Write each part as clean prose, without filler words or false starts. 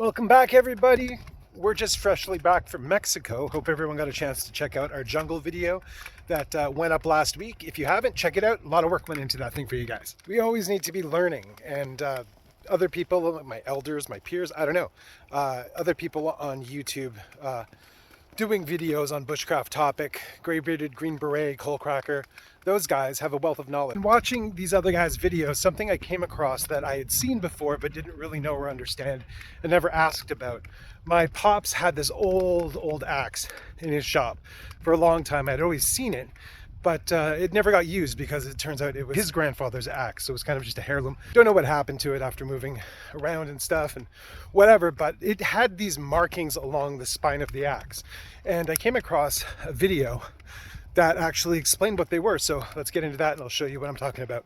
Welcome back, everybody. We're just freshly back from Mexico. Hope everyone got a chance to check out our jungle video that went up last week. If you haven't, check it out. A lot of work went into that thing for you guys. We always need to be learning, and other people, my elders, my peers, I don't know, other people on YouTube doing videos on bushcraft topic, gray-bearded, green beret, coal cracker, those guys have a wealth of knowledge. And watching these other guys' videos, something I came across that I had seen before but didn't really know or understand and never asked about. My pops had this old axe in his shop for a long time. I'd always seen it, but it never got used because it turns out it was his grandfather's axe, so it was kind of just a heirloom. Don't know what happened to it after moving around and stuff and whatever, but it had these markings along the spine of the axe. And I came across a video that actually explained what they were, so let's get into that and I'll show you what I'm talking about.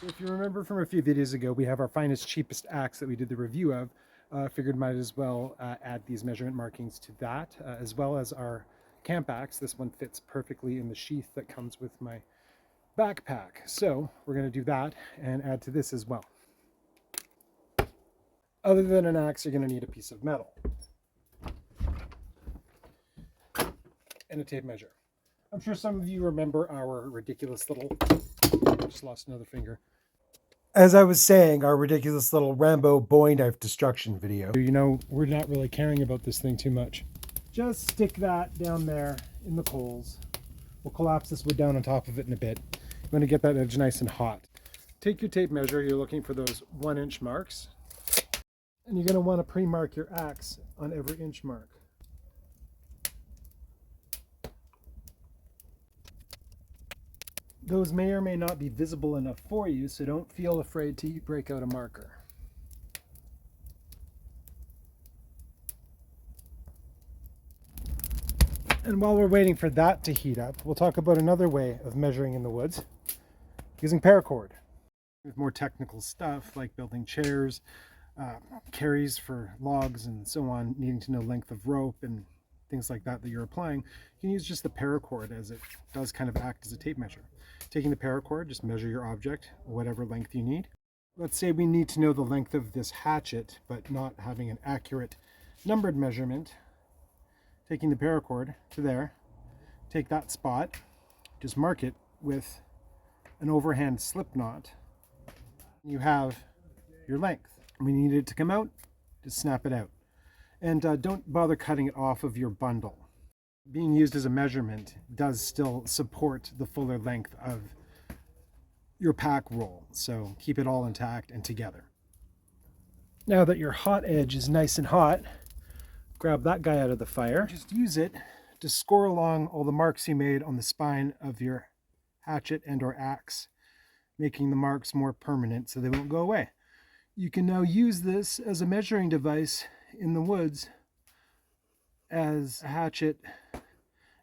If you remember from a few videos ago, we have our finest, cheapest axe that we did the review of. Figured might as well add these measurement markings to that, as well as our camp axe. This one fits perfectly in the sheath that comes with my backpack. So we're going to do that and add to this as well. Other than an axe, you're going to need a piece of metal and a tape measure. I'm sure some of you remember our ridiculous little, just lost another finger. As I was saying, our ridiculous little Rambo Bowie knife destruction video. You know, we're not really caring about this thing too much. Just stick that down there in the coals. We'll collapse this wood down on top of it in a bit. You want to get that edge nice and hot. Take your tape measure. You're looking for those 1-inch marks. And you're going to want to pre-mark your axe on every inch mark. Those may or may not be visible enough for you, so don't feel afraid to break out a marker. And while we're waiting for that to heat up, we'll talk about another way of measuring in the woods, using paracord. With more technical stuff like building chairs, carries for logs and so on, needing to know length of rope and things like that you're applying, you can use just the paracord, as it does kind of act as a tape measure. Taking the paracord, just measure your object, whatever length you need. Let's say we need to know the length of this hatchet, but not having an accurate numbered measurement. Taking the paracord to there, take that spot, just mark it with an overhand slip knot. You have your length. When you need it to come out, just snap it out. And don't bother cutting it off of your bundle. Being used as a measurement does still support the fuller length of your pack roll, so keep it all intact and together. Now that your hot edge is nice and hot, grab that guy out of the fire. Just use it to score along all the marks you made on the spine of your hatchet and or axe, making the marks more permanent so they won't go away. You can now use this as a measuring device in the woods, as a hatchet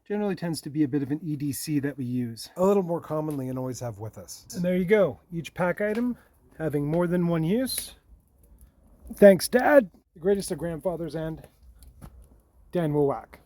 generally tends to be a bit of an EDC that we use a little more commonly and always have with us. And there you go, each pack item having more than one use. Thanks, Dad, the greatest of grandfathers, and Dan Wowak.